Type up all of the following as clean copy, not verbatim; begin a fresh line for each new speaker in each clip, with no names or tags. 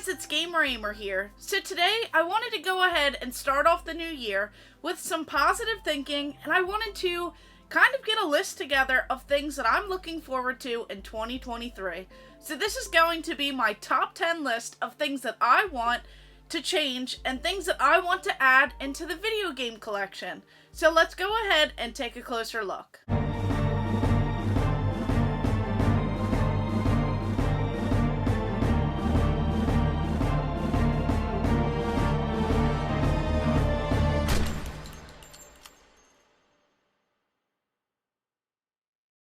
guys, it's Ahmer here. So today I wanted to go ahead and start off the new year with some positive thinking, and I wanted to kind of get a list together of things that I'm looking forward to in 2023. So this is going to be my top 10 list of things that I want to change and things that I want to add into the video game collection. So let's go ahead and take a closer look.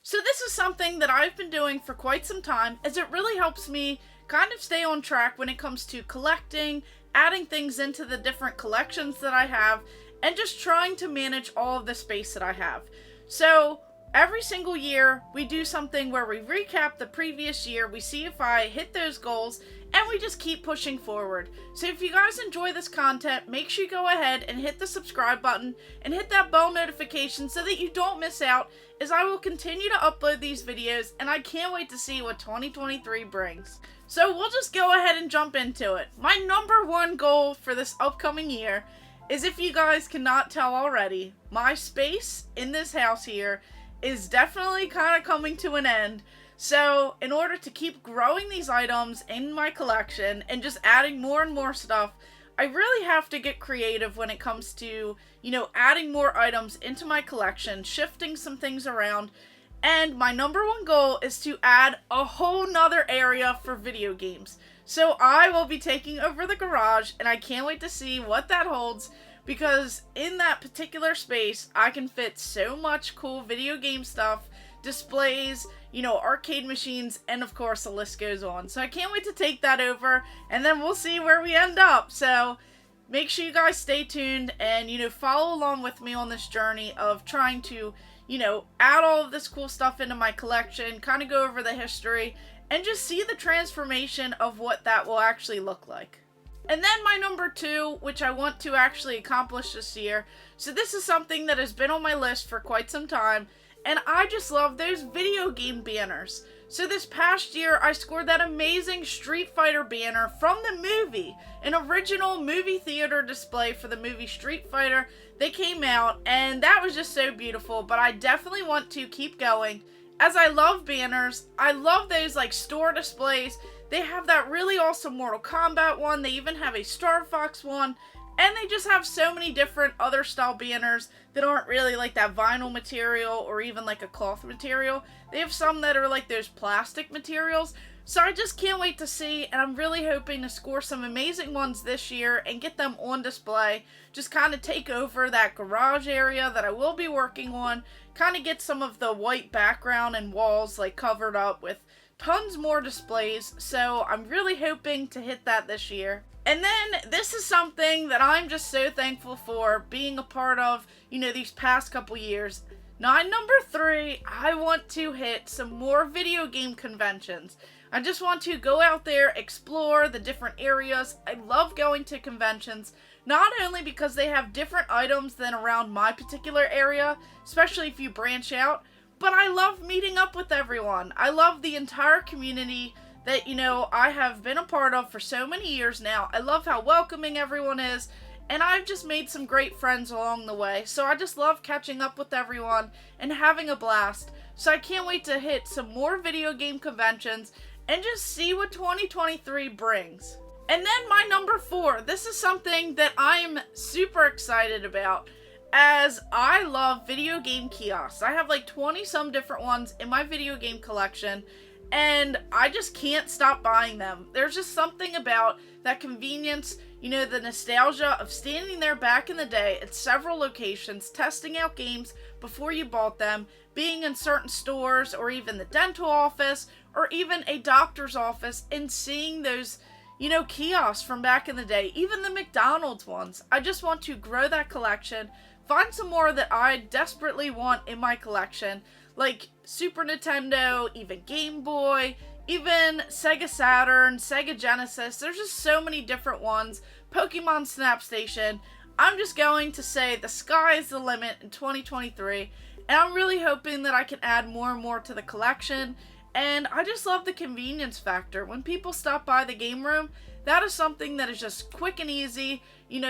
So this is something that I've been doing for quite some time, as it really helps me kind of stay on track when it comes to collecting, adding things into the different collections that I have, and just trying to manage all of the space that I have. So every single year we do something where we recap the previous year, we see if I hit those goals, and we just keep pushing forward. So if you guys enjoy this content, make sure you go ahead and hit the subscribe button and hit that bell notification so that you don't miss out, as I will continue to upload these videos, and I can't wait to see what 2023 brings. So we'll just go ahead and jump into it. My number one goal for this upcoming year is, if you guys cannot tell already, my space in this house here is definitely kind of coming to an end. So in order to keep growing these items in my collection and just adding more and more stuff, I really have to get creative when it comes to, adding more items into my collection, shifting some things around. And my number one goal is to add a whole nother area for video games. So I will be taking over the garage, and I can't wait to see what that holds, because in that particular space, I can fit so much cool video game stuff, displays, arcade machines, and of course the list goes on. So I can't wait to take that over, and then we'll see where we end up. So make sure you guys stay tuned and, follow along with me on this journey of trying to, add all of this cool stuff into my collection, kind of go over the history, and just see the transformation of what that will actually look like. And then my number two, which I want to actually accomplish this year. So this is something that has been on my list for quite some time, and I just love those video game banners. So this past year, I scored that amazing Street Fighter banner from the movie, an original movie theater display for the movie Street Fighter. They came out, and that was just so beautiful, but I definitely want to keep going, as I love banners. I love those store displays. They have that really awesome Mortal Kombat one. They even have a Star Fox one. And they just have so many different other style banners that aren't really like that vinyl material or even like a cloth material. They have some that are like those plastic materials. So I just can't wait to see, and I'm really hoping to score some amazing ones this year and get them on display. Just kind of take over that garage area that I will be working on. Kind of get some of the white background and walls covered up with tons more displays. So I'm really hoping to hit that this year. And then this is something that I'm just so thankful for being a part of, these past couple years. Now, number three, I want to hit some more video game conventions. I just want to go out there, explore the different areas. I love going to conventions, not only because they have different items than around my particular area, especially if you branch out, but I love meeting up with everyone. I love the entire community that, I have been a part of for so many years now. I love how welcoming everyone is, and I've just made some great friends along the way. So I just love catching up with everyone and having a blast. So I can't wait to hit some more video game conventions and just see what 2023 brings. And then my number four, this is something that I'm super excited about, as I love video game kiosks. I have 20 some different ones in my video game collection, and I just can't stop buying them. There's just something about that convenience, the nostalgia of standing there back in the day at several locations, testing out games before you bought them, being in certain stores or even the dental office or even a doctor's office and seeing those, kiosks from back in the day, even the McDonald's ones. I just want to grow that collection, find some more that I desperately want in my collection, like Super Nintendo, even Game Boy, even Sega Saturn, Sega Genesis. There's just so many different ones. Pokemon Snap Station. I'm just going to say the sky is the limit in 2023, and I'm really hoping that I can add more and more to the collection. And I just love the convenience factor. When people stop by the game room, that is something that is just quick and easy,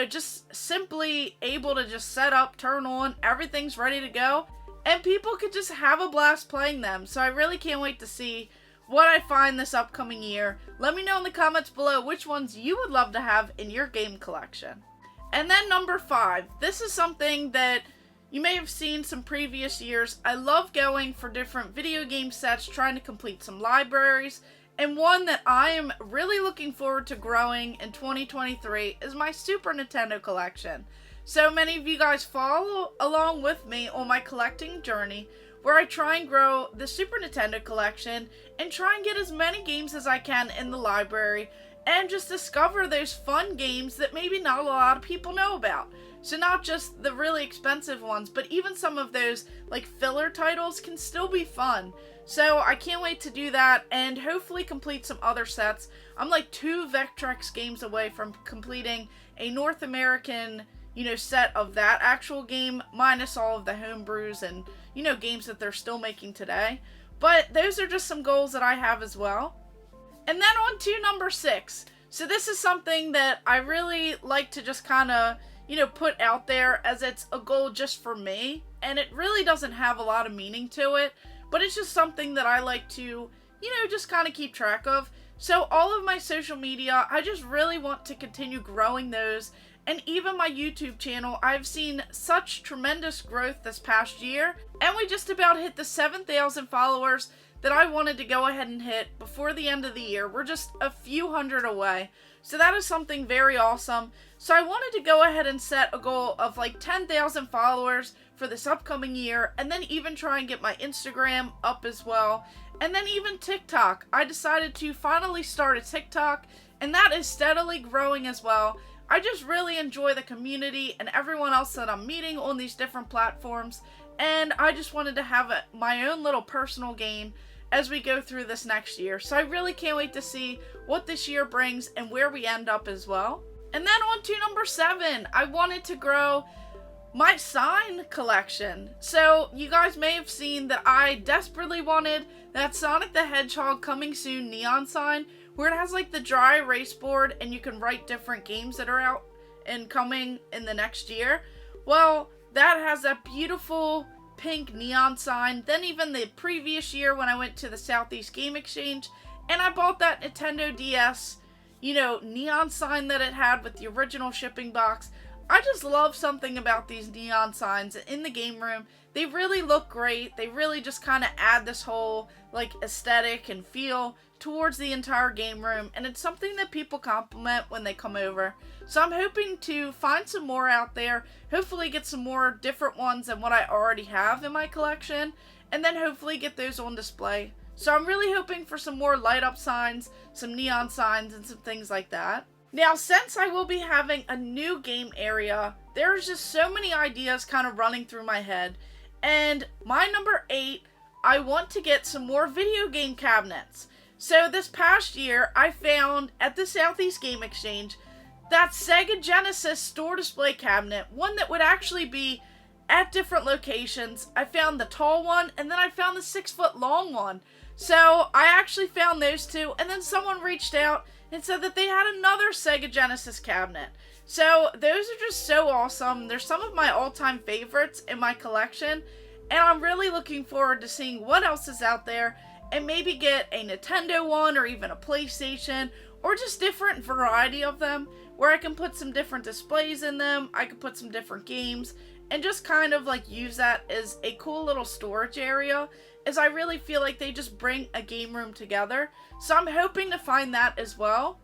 just simply able to just set up, turn on, everything's ready to go, and people could just have a blast playing them. So I really can't wait to see what I find this upcoming year. Let me know in the comments below which ones you would love to have in your game collection. And then number 5, this is something that you may have seen some previous years. I love going for different video game sets, trying to complete some libraries, and one that I am really looking forward to growing in 2023 is my Super Nintendo collection. So many of you guys follow along with me on my collecting journey, where I try and grow the Super Nintendo collection and try and get as many games as I can in the library and just discover those fun games that maybe not a lot of people know about. So not just the really expensive ones, but even some of those like filler titles can still be fun. So I can't wait to do that and hopefully complete some other sets. I'm like 2 Vectrex games away from completing a North American, set of that actual game, minus all of the homebrews and, games that they're still making today. But those are just some goals that I have as well. And then on to number 6. So this is something that I really like to just kind of, put out there as it's a goal just for me. And it really doesn't have a lot of meaning to it, but it's just something that I like to, just kind of keep track of. So all of my social media, I just really want to continue growing those. And even my YouTube channel, I've seen such tremendous growth this past year. And we just about hit the 7,000 followers that I wanted to go ahead and hit before the end of the year. We're just a few hundred away. So that is something very awesome. So I wanted to go ahead and set a goal of like 10,000 followers for this upcoming year. And then even try and get my Instagram up as well. And then even TikTok. I decided to finally start a TikTok. And that is steadily growing as well. I just really enjoy the community and everyone else that I'm meeting on these different platforms. And I just wanted to have my own little personal gain as we go through this next year. So I really can't wait to see what this year brings and where we end up as well. And then on to number 7, I wanted to grow my sign collection. So you guys may have seen that I desperately wanted that Sonic the Hedgehog Coming Soon neon sign, where it has like the dry erase board and you can write different games that are out and coming in the next year. Well, that has that beautiful pink neon sign. Then even the previous year when I went to the Southeast Game Exchange and I bought that Nintendo DS, neon sign that it had with the original shipping box. I just love something about these neon signs in the game room. They really look great. They really just kind of add this whole like aesthetic and feel towards the entire game room, and it's something that people compliment when they come over. So I'm hoping to find some more out there, hopefully get some more different ones than what I already have in my collection, and then hopefully get those on display. So I'm really hoping for some more light up signs, some neon signs, and some things like that. Now, since I will be having a new game area, there's just so many ideas kind of running through my head. And my number 8, I want to get some more video game cabinets. So this past year, I found at the Southeast Game Exchange that Sega Genesis store display cabinet, one that would actually be at different locations. I found the tall one, and then I found the 6-foot long one. So I actually found those two, and then someone reached out and said that they had another Sega Genesis cabinet. So those are just so awesome. They're some of my all-time favorites in my collection, and I'm really looking forward to seeing what else is out there and maybe get a Nintendo one or even a PlayStation or just different variety of them where I can put some different displays in them. I can put some different games and just kind of like use that as a cool little storage area, as I really feel like they just bring a game room together. So I'm hoping to find that as well.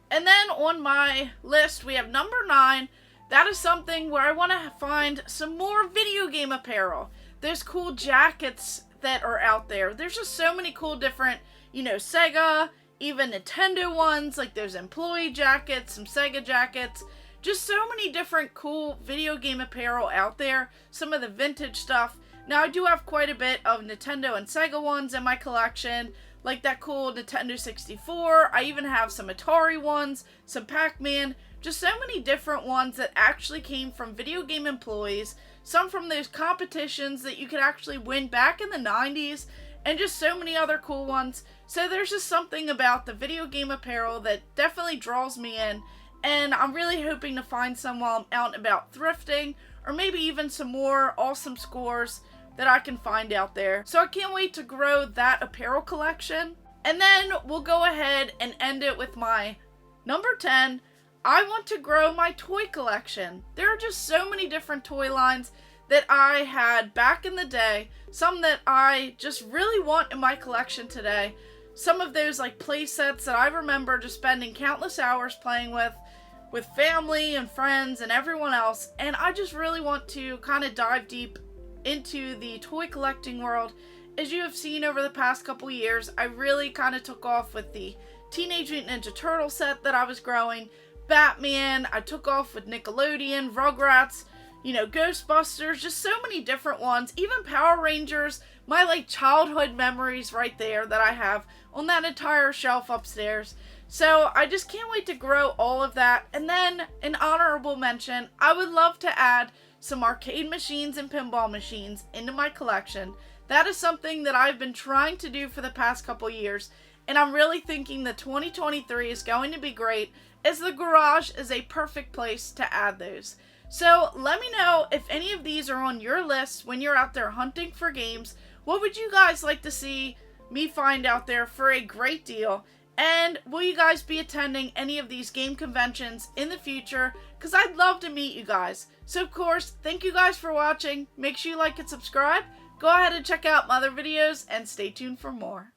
And then on my list, we have number 9. That is something where I want to find some more video game apparel. There's cool jackets that are out there. There's just so many cool different, Sega, even Nintendo ones, like those employee jackets, some Sega jackets. Just so many different cool video game apparel out there. Some of the vintage stuff. Now, I do have quite a bit of Nintendo and Sega ones in my collection, like that cool Nintendo 64. I even have some Atari ones, some Pac-Man, just so many different ones that actually came from video game employees, some from those competitions that you could actually win back in the 90s, and just so many other cool ones. So there's just something about the video game apparel that definitely draws me in, and I'm really hoping to find some while I'm out and about thrifting, or maybe even some more awesome scores that I can find out there. So I can't wait to grow that apparel collection. And then we'll go ahead and end it with my number 10. I want to grow my toy collection. There are just so many different toy lines that I had back in the day. Some that I just really want in my collection today. Some of those like play sets that I remember just spending countless hours playing with family and friends and everyone else. And I just really want to kind of dive deep into the toy collecting world. As you have seen over the past couple years, I really kind of took off with the Teenage Mutant Ninja Turtle set that I was growing, Batman, I took off with Nickelodeon, Rugrats, Ghostbusters, just so many different ones, even Power Rangers, my like childhood memories right there that I have on that entire shelf upstairs. So I just can't wait to grow all of that. And then an honorable mention, I would love to add some arcade machines and pinball machines into my collection. That is something that I've been trying to do for the past couple years, and I'm really thinking that 2023 is going to be great, as the garage is a perfect place to add those. So let me know if any of these are on your list when you're out there hunting for games. What would you guys like to see me find out there for a great deal? And will you guys be attending any of these game conventions in the future? Because I'd love to meet you guys. So of course, thank you guys for watching. Make sure you like and subscribe. Go ahead and check out my other videos and stay tuned for more.